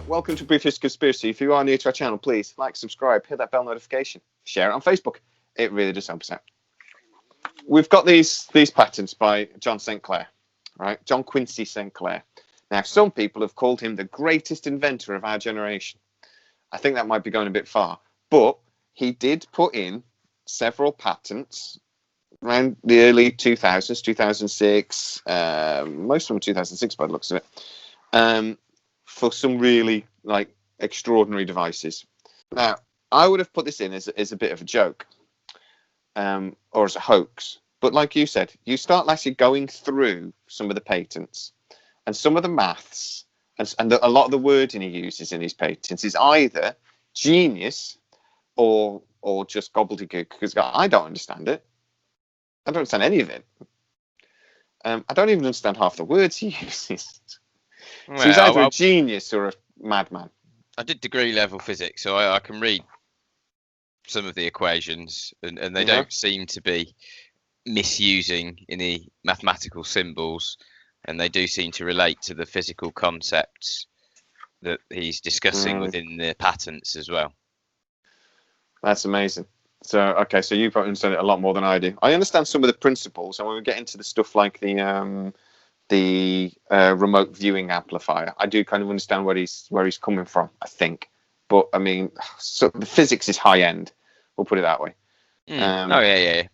welcome to British Conspiracy. If you are new to our channel, please like, subscribe, hit that bell notification, share it on Facebook. It really does help us out. We've got these patents by John St Clair, right? John Quincy St Clair. Now, some people have called him the greatest inventor of our generation. I think that might be going a bit far, but he did put in several patents around the early 2000s, 2006, most of them 2006 by the looks of it, for some really like extraordinary devices. Now, I would have put this in as a bit of a joke, or as a hoax. But like you said, you start actually going through some of the patents and some of the maths and a lot of the wording he uses in his patents is either genius or just gobbledygook, because I don't understand it. I don't understand any of it. I don't even understand half the words he uses. Well, so he's either a genius or a madman. I did degree level physics, so I can read some of the equations, and they don't seem to be misusing any mathematical symbols, and they do seem to relate to the physical concepts that he's discussing within the patents as well. That's amazing. So, okay, so you probably understand it a lot more than I do. I understand some of the principles, and when we get into the stuff like the remote viewing amplifier, I do kind of understand where he's coming from, I think. But I mean, so the physics is high end. We'll put it that way. Yeah.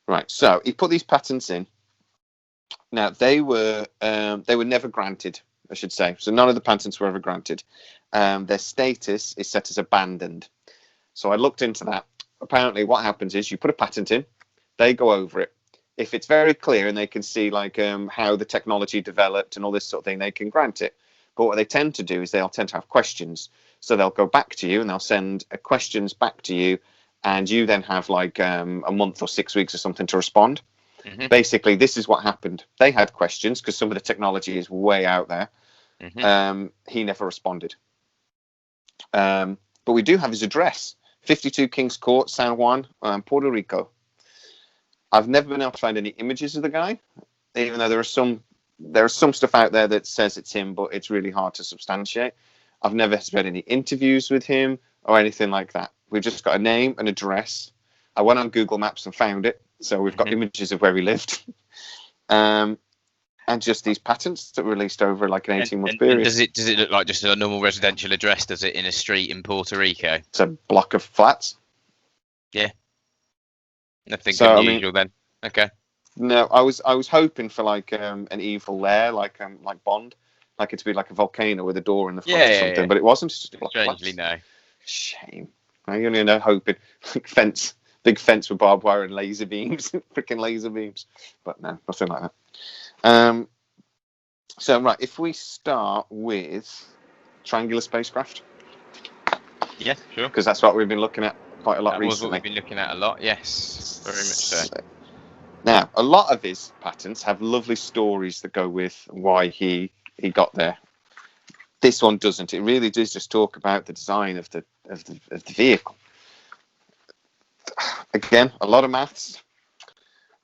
Right. So he put these patents in. Now they were never granted, I should say. So none of the patents were ever granted. Their status is set as abandoned. So I looked into that. Apparently, what happens is you put a patent in, they go over it. If it's very clear and they can see like how the technology developed and all this sort of thing, they can grant it. But what they tend to do is they'll tend to have questions. So they'll go back to you and they'll send questions back to you, and you then have like a month or 6 weeks or something to respond. Mm-hmm. Basically, this is what happened. They had questions because some of the technology is way out there. Mm-hmm. He never responded. But we do have his address, 52 Kings Court, San Juan, Puerto Rico. I've never been able to find any images of the guy, even though there is some stuff out there that says it's him, but it's really hard to substantiate. I've never read any interviews with him or anything like that. We've just got a name, an address. I went on Google Maps and found it, so we've got images of where he lived, and just these patents that were released over like an 18-month period. Does it look like just a normal residential address? Does it in a street in Puerto Rico? It's a block of flats. Yeah. Nothing unusual then. Okay. No, I was hoping for like an evil lair, like Bond, like it to be like a volcano with a door in the front or something. Yeah. But it wasn't. It's just a block of flats. Strangely, no. Shame. I only know hoping like big fence with barbed wire and laser beams, freaking laser beams. But no, nothing like that. So right, if we start with triangular spacecraft. Yeah, sure. Because that's what we've been looking at quite a lot recently. That was what we've been looking at a lot, yes. Very much so. Now, a lot of his patents have lovely stories that go with why he got there. This one doesn't. It really does just talk about the design of the vehicle. Again, a lot of maths,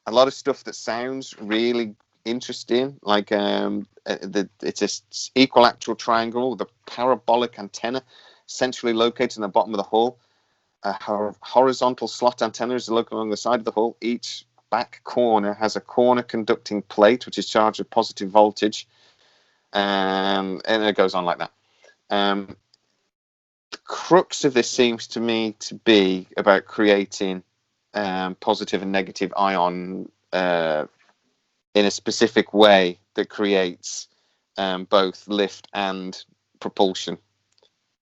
a lot of stuff that sounds really interesting, like it's a equilateral triangle with a parabolic antenna centrally located in the bottom of the hull. A horizontal slot antenna is located along the side of the hull. Each back corner has a corner conducting plate, which is charged with positive voltage, and it goes on like that. The crux of this seems to me to be about creating positive and negative ion in a specific way that creates both lift and propulsion.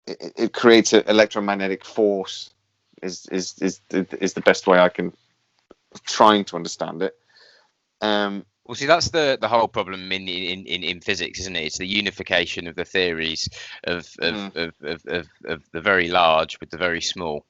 It creates an electromagnetic force. Is the best way I can trying to understand it. Well, see, that's the whole problem in physics, isn't it? It's the unification of the theories of the very large with the very small.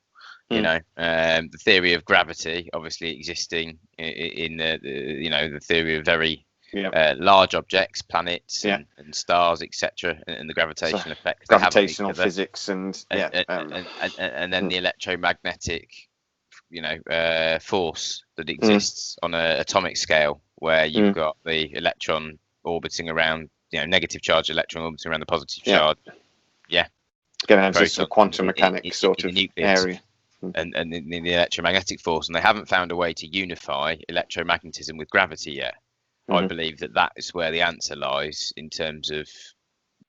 You know, the theory of gravity obviously existing in the theory of very large objects, planets and stars, etc., and the gravitational effect. Gravitational physics and then the electromagnetic, force that exists on an atomic scale, where you've got the electron orbiting around, negative charge electron orbiting around the positive charge, Yeah. Getting into this Photons quantum mechanics sort in of the nucleus. area. And in the electromagnetic force, and they haven't found a way to unify electromagnetism with gravity yet. I believe that is where the answer lies in terms of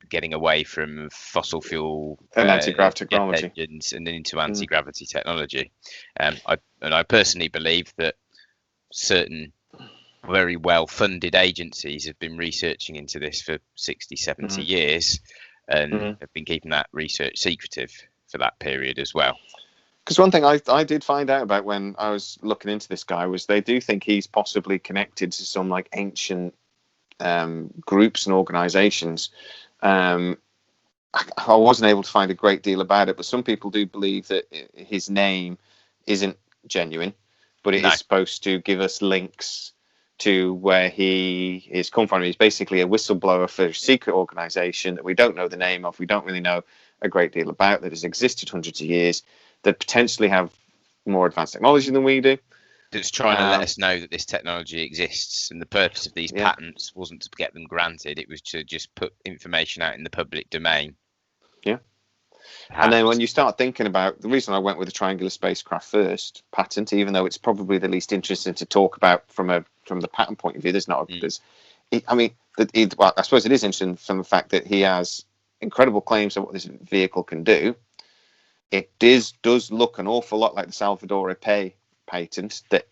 getting away from fossil fuel And anti-grav jet technology. engines and into anti-gravity technology. I personally believe that certain very well-funded agencies have been researching into this for 60, 70 years, and have been keeping that research secretive for that period as well. Because one thing I did find out about when I was looking into this guy was they do think he's possibly connected to some like ancient groups and organizations. I wasn't able to find a great deal about it, but some people do believe that his name isn't genuine, but it is supposed to give us links to where he is come from. He's basically a whistleblower for a secret organization that we don't know the name of, we don't really know a great deal about, that has existed hundreds of years, that potentially have more advanced technology than we do. That's trying to let us know that this technology exists, and the purpose of these patents wasn't to get them granted, it was to just put information out in the public domain. Yeah. And then when you start thinking about the reason I went with the triangular spacecraft first patent, even though it's probably the least interesting to talk about from the patent point of view, there's not. I suppose it is interesting from the fact that he has incredible claims of what this vehicle can do. It does look an awful lot like the Salvador Pay patent that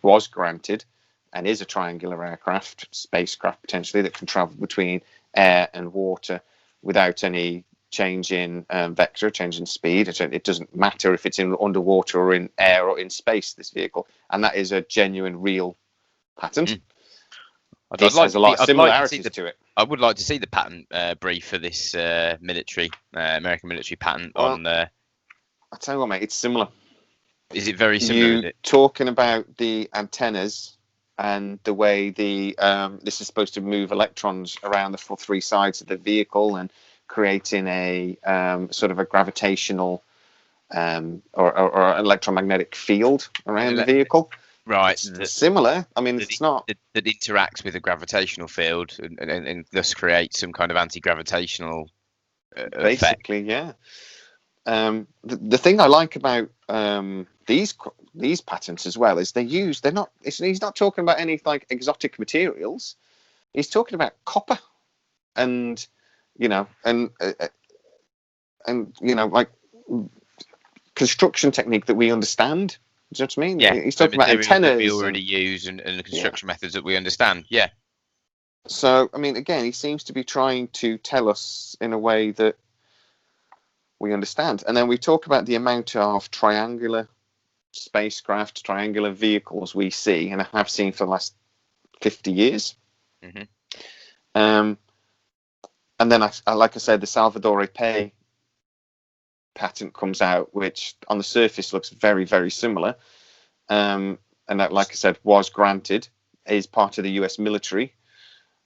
was granted and is a triangular spacecraft potentially that can travel between air and water without any change in vector, change in speed. It doesn't matter if it's in underwater or in air or in space, this vehicle, and that is a genuine, real patent. This has a lot of similarities to it. I would like to see the patent brief for this American military patent on. I'll tell you what, mate, it's similar. Is it very similar? You talking about the antennas and the way this is supposed to move electrons around the three sides of the vehicle and creating a sort of a gravitational or electromagnetic field around the vehicle. Right. Similar. I mean, it's not. That interacts with a gravitational field and thus creates some kind of anti-gravitational basically, effect. Yeah. The thing I like about these patents as well is he's not talking about any like exotic materials. He's talking about copper and like construction technique that we understand. Do you know what I mean? Yeah, he's talking about antennas that we already use and the construction methods that we understand. Yeah. So I mean, again, he seems to be trying to tell us in a way that we understand. And then we talk about the amount of triangular spacecraft, triangular vehicles we see and have seen for the last 50 years. And then, like I said, the Salvador Pay patent comes out, which on the surface looks very, very similar. And that, like I said, was granted, is part of the US military.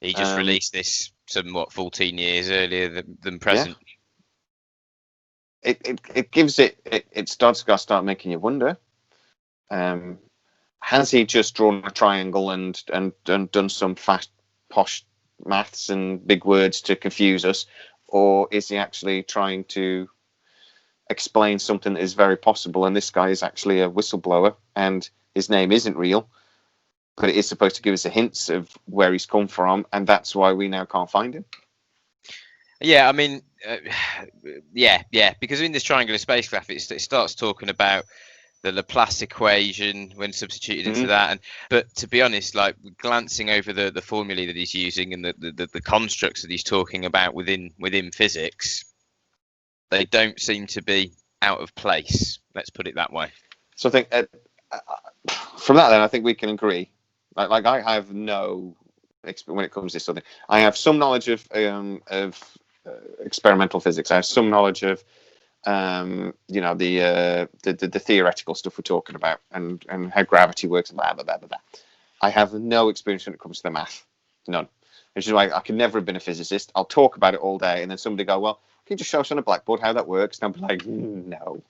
He just released this somewhat 14 years earlier than present. Yeah. It gives it starts to start making you wonder. Has he just drawn a triangle and done some fast posh maths and big words to confuse us, or is he actually trying to explain something that is very possible? And this guy is actually a whistleblower, and his name isn't real, but it is supposed to give us a hint of where he's come from, and that's why we now can't find him. Yeah, I mean, because in this triangular spacecraft, it starts talking about the Laplace equation when substituted into that, but to be honest, like glancing over the formulae that he's using and the constructs that he's talking about within physics, they don't seem to be out of place. Let's put it that way. So I think from that, then I think we can agree. Like I have no when it comes to this sort of thing. I have some knowledge of experimental physics. I have some knowledge of the theoretical stuff we're talking about and how gravity works and blah blah blah blah. I have no experience when it comes to the math, none. Which is why I could never have been a physicist. I'll talk about it all day, and then somebody go, "Well, can you just show us on a blackboard how that works?" And I'll be like, "No,"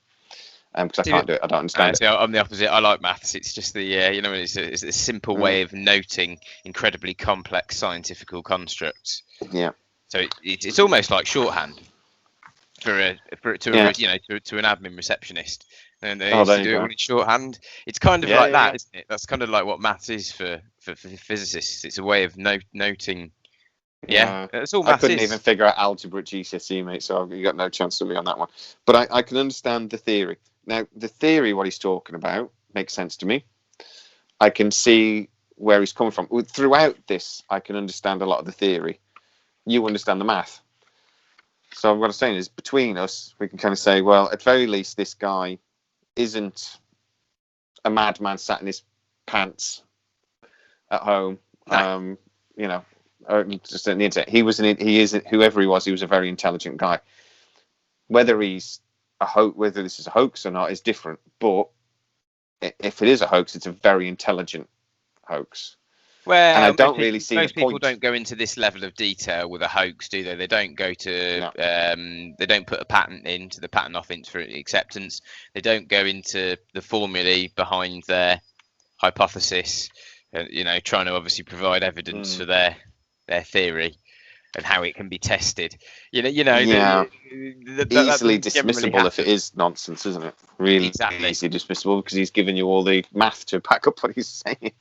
because I can't do it. I don't understand it. I'm the opposite. I like maths. It's just it's a simple way of noting incredibly complex scientific constructs. Yeah. So it's almost like shorthand. for an admin receptionist, and they used to do it all in shorthand. It's kind of like that, isn't it? That's kind of like what maths is for physicists. It's a way of noting. Yeah, that's all maths. I couldn't even figure out algebra at GCSE, mate, so you got no chance with me on that one. But I can understand the theory. Now, the theory, what he's talking about, makes sense to me. I can see where he's coming from. Throughout this, I can understand a lot of the theory. You understand the math. So what I'm saying is, between us, we can kind of say, well, at very least, this guy isn't a madman sat in his pants at home. No. Just on the internet. He is whoever he was a very intelligent guy. Whether this is a hoax or not is different. But if it is a hoax, it's a very intelligent hoax. Well, and I don't really see most the people point. don't go into this level of detail with a hoax, do they? They don't go to they don't put a patent into the patent office for acceptance. They don't go into the formulae behind their hypothesis, trying to obviously provide evidence for their theory and how it can be tested. Easily dismissible if it is nonsense, isn't it? Really easily dismissible because he's given you all the math to back up what he's saying.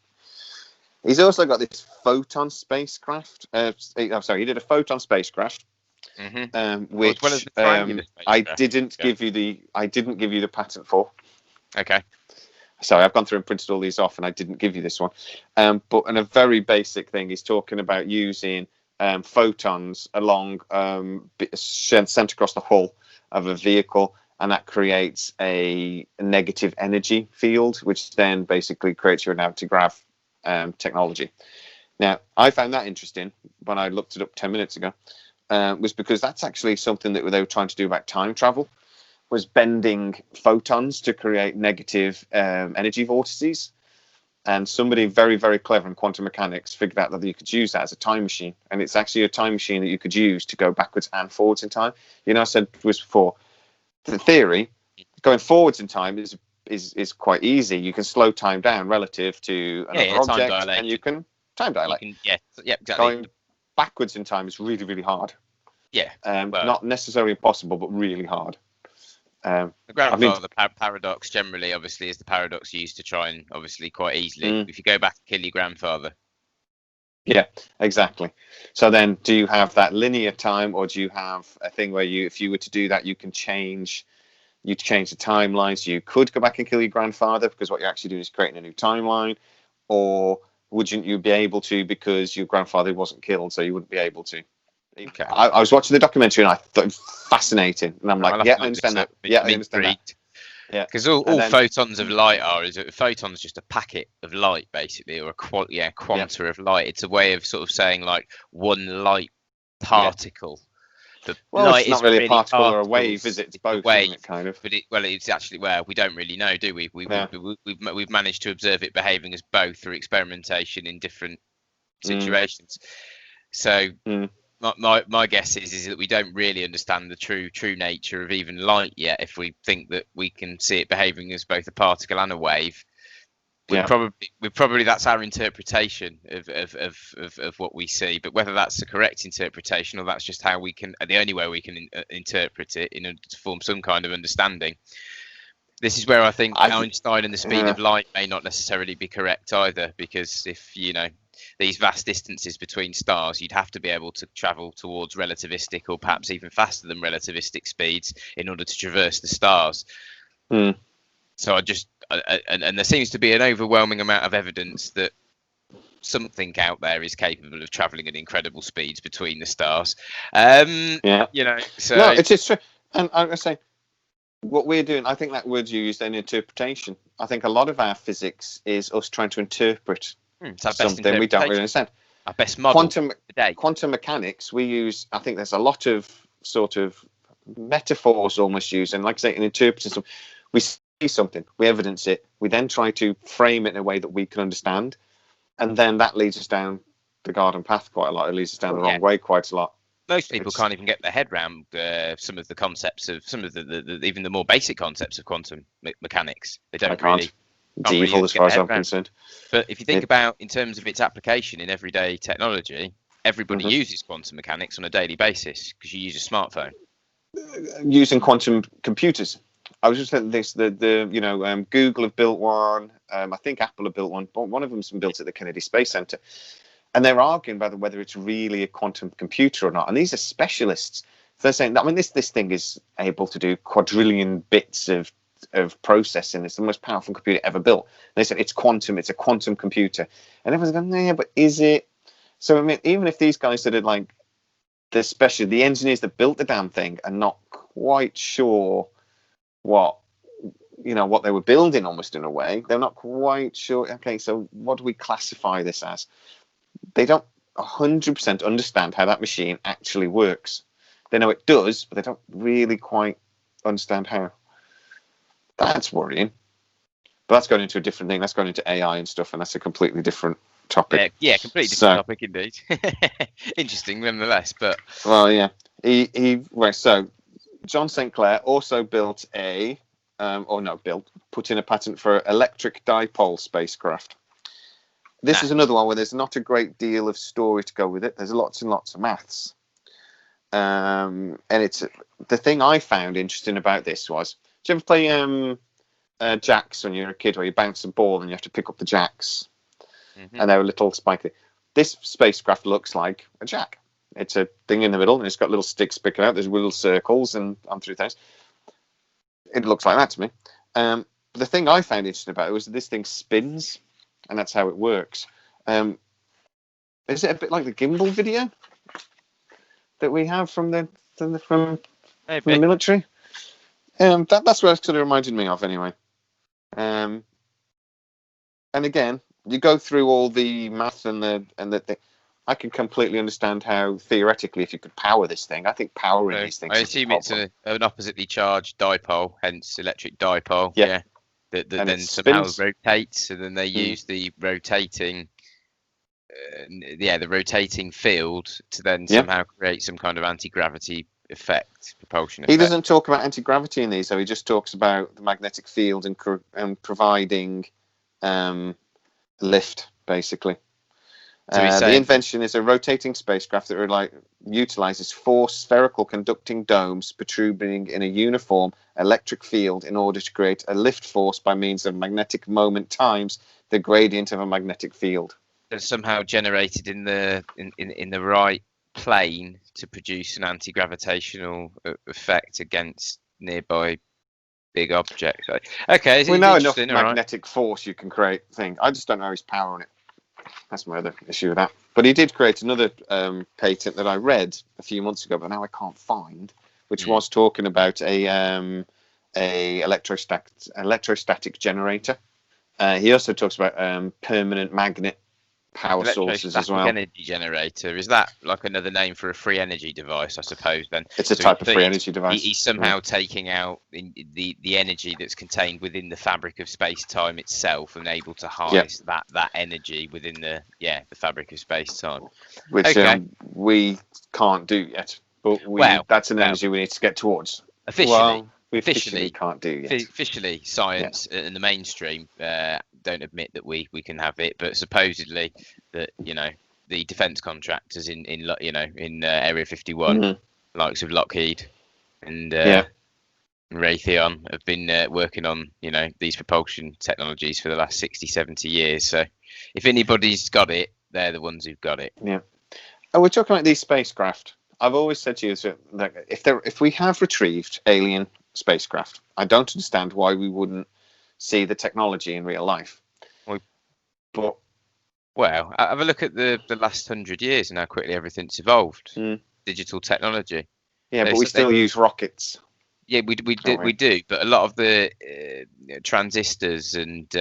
He's also got this Photon spacecraft. He did a Photon spacecraft, which I didn't give you the patent for. Okay. Sorry, I've gone through and printed all these off, and I didn't give you this one. But in a very basic thing, he's talking about using photons along sent across the hull of a vehicle, and that creates a negative energy field, which then basically creates your antigrav technology. Now, I found that interesting when I looked it up 10 minutes ago, was because that's actually something that they were trying to do about time travel, was bending photons to create negative energy vortices. And somebody very, very clever in quantum mechanics figured out that you could use that as a time machine. And it's actually a time machine that you could use to go backwards and forwards in time. I said this before, the theory, going forwards in time is quite easy. You can slow time down relative to another object, and you can time dilate. Exactly. Going backwards in time is really, really hard. Yeah. Not necessarily impossible, but really hard. The grandfather paradox generally, obviously, is the paradox used to try and obviously quite easily. If you go back and kill your grandfather. Yeah, exactly. So then, do you have that linear time, or do you have a thing where if you were to do that, you change the timeline? So you could go back and kill your grandfather because what you're actually doing is creating a new timeline, or wouldn't you be able to because your grandfather wasn't killed, so you wouldn't be able to? Okay. I was watching the documentary and I thought it was fascinating, and I'm like, I understand that. I understand that. Yeah, because all photons of light is a photon's just a packet of light, basically, or a quanta of light. It's a way of sort of saying like one light particle. The light it's not really a particle or a wave, is it? It's both, isn't it, kind of? But it's actually we don't really know, do we? We've managed to observe it behaving as both through experimentation in different situations. So. My guess is that we don't really understand the true nature of even light yet. If we think that we can see it behaving as both a particle and a wave, we probably that's our interpretation of what we see. But whether that's the correct interpretation or that's just how we can, the only way we can interpret it in order to form some kind of understanding. This is where I think Einstein and the speed of light may not necessarily be correct either, because if these vast distances between stars, you'd have to be able to travel towards relativistic or perhaps even faster than relativistic speeds in order to traverse the stars. So and there seems to be an overwhelming amount of evidence that something out there is capable of traveling at incredible speeds between the stars. So no, it's true. And I'm going to say, what we're doing, I think that word you used, an interpretation. I think a lot of our physics is us trying to interpret something we don't really understand. Our best model quantum mechanics, we use, I think there's a lot of sort of metaphors almost used, and like I say, in interpreting something, we see something, we evidence it, we then try to frame it in a way that we can understand, and then that leads us down the garden path quite a lot. It leads us down the wrong way quite a lot. Most people can't even get their head around some of the concepts of some of the even the more basic concepts of quantum mechanics. They don't really. Dipole, as far as I'm concerned. But if you think about in terms of its application in everyday technology, everybody uses quantum mechanics on a daily basis because you use a smartphone. using quantum computers. I was just saying this, Google have built one. I think Apple have built one. But one of them's been built at the Kennedy Space Center, and they're arguing about whether it's really a quantum computer or not. And these are specialists. So they're saying that, I mean, this thing is able to do quadrillion bits of processing. It's the most powerful computer ever built. And they said it's quantum. It's a quantum computer. And everyone's going, yeah, but is it? So I mean, even if these guys that are like the engineers that built the damn thing are not quite sure what they were building, almost in a way, they're not quite sure. Okay, so what do we classify this as? They don't 100% understand how that machine actually works. They know it does, but they don't really quite understand how. That's worrying. But that's going into a different thing. That's going into AI and stuff, and that's a completely different topic. Yeah, completely different topic indeed. Interesting, nonetheless. But well, yeah, so John St Clair also built put in a patent for electric dipole spacecraft. This is another one where there's not a great deal of story to go with it. There's lots and lots of maths. And it's the thing I found interesting about this was, did you ever play jacks when you were a kid, where you bounce a ball and you have to pick up the jacks? Mm-hmm. And they were little spiky. This spacecraft looks like a jack. It's a thing in the middle, and it's got little sticks picking out. There's little circles and on through things. It looks like that to me. But the thing I found interesting about it was that this thing spins, and that's how it works. Is it a bit like the gimbal video that we have from the military? That's what it sort of reminded me of, anyway. And again, you go through all the math and the I can completely understand how theoretically, if you could power this thing, I think powering these things. I assume it's an oppositely charged dipole, hence electric dipole. Yeah. That then somehow rotates, and then they use the rotating, the rotating field to then somehow create some kind of anti-gravity effect, propulsion effect. He doesn't talk about anti-gravity in these, so he just talks about the magnetic field and providing lift, basically. So the invention is a rotating spacecraft that utilizes four spherical conducting domes protruding in a uniform electric field in order to create a lift force by means of magnetic moment times the gradient of a magnetic field. It's somehow generated in the right plane to produce an anti-gravitational effect against nearby big objects. Okay, we know enough magnetic force you can create thing. I just don't know his power on it. That's my other issue with that. But he did create another patent that I read a few months ago, but now I can't find, which was talking about a electrostatic generator. He also talks about permanent magnet power sources as well. Energy generator, is that like another name for a free energy device, I suppose? Then it's a type of free energy device. He's somehow taking out the energy that's contained within the fabric of space-time itself and able to harness that energy within the fabric of space-time, which we can't do yet. But that's an energy we need to get towards. Officially can't do yet. Officially, science and the mainstream don't admit that we can have it, but supposedly that the defence contractors in Area 51, likes of Lockheed and Raytheon, have been working on these propulsion technologies for the last 60-70 years. So if anybody's got it, they're the ones who've got it. Yeah. And we're talking about these spacecraft. I've always said to you that if we have retrieved alien spacecraft, I don't understand why we wouldn't see the technology in real life. Well, have a look at the last 100 years and how quickly everything's evolved. Digital technology. Yeah, but we still use rockets. Yeah, we do. But a lot of the transistors and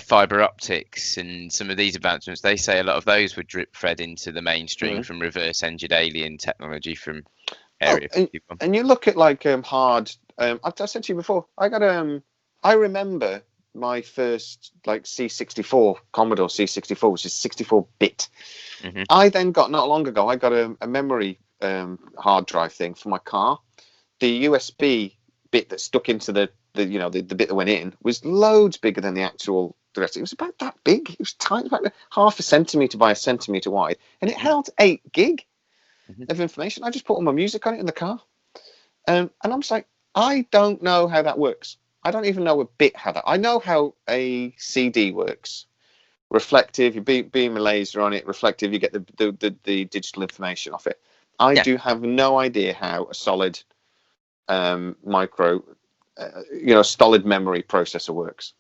fiber optics and some of these advancements, they say a lot of those were drip fed into the mainstream from reverse engineered alien technology from Area 51. And you look at hard. I've said to you before. I remember my first C64 Commodore C64, which is 64-bit. I then got not long ago. I got a memory hard drive thing for my car. The USB bit that stuck into the bit that went in was loads bigger than the actual. The rest. It was about that big. It was tiny, about half a centimeter by a centimeter wide, and it held 8 gig of information. I just put all my music on it in the car. And I'm just like, I don't know how that works. I don't even know a bit how that. I know how a CD works. Reflective, you beam a laser on it. Reflective, you get the digital information off it. I Yeah. do have no idea how a solid micro, solid memory processor works.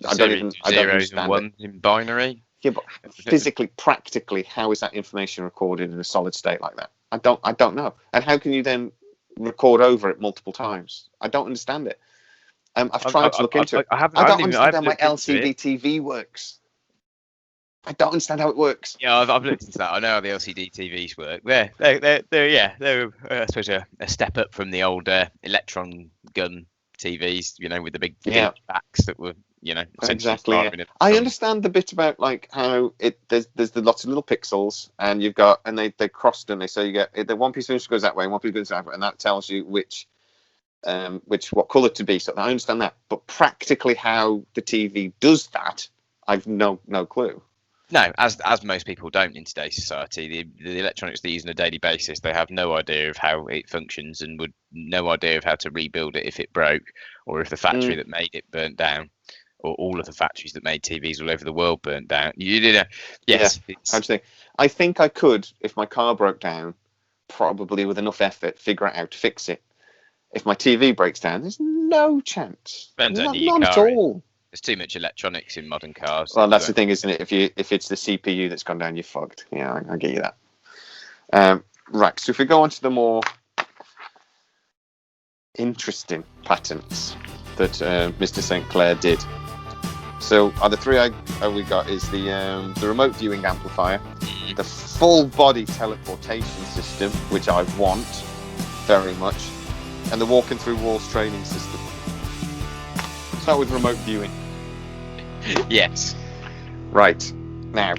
I don't Zeros and understand it. ones in binary. Yeah, but physically, practically, how is that information recorded in a solid state like that? I don't know. And how can you then record over it multiple times? I don't understand it. I've tried to look into it. I don't understand how my LCD TV works. I don't understand how it works. Yeah, I've looked into that. I know how the LCD TVs work. They're I suppose a step up from the old electron gun TVs, with the big backs that were, exactly. Yeah. I understand the bit about like how there's lots of little pixels, and they cross them. So you get the one piece of information goes that way, and one piece goes that way, and that tells you what color to be. So I understand that, but practically how the TV does that, I've no clue. No, as most people don't in today's society, the electronics they use on a daily basis, they have no idea of how it functions and would no idea of how to rebuild it if it broke, or if the factory that made it burnt down, or all of the factories that made TVs all over the world burnt down. Yes. Yeah, actually, I think I could, if my car broke down, probably with enough effort, figure out how to fix it. If my TV breaks down, there's no chance. Depends on none at all. There's too much electronics in modern cars. Well, that's the thing, isn't it? If it's the CPU that's gone down, you're fucked. Yeah, I get you that. Right. So if we go on to the more interesting patents that Mr. St Clair did. So the three we got is the remote viewing amplifier, the full body teleportation system, which I want very much, and the walking through walls training system. Start with remote viewing. Yes. Right. Now,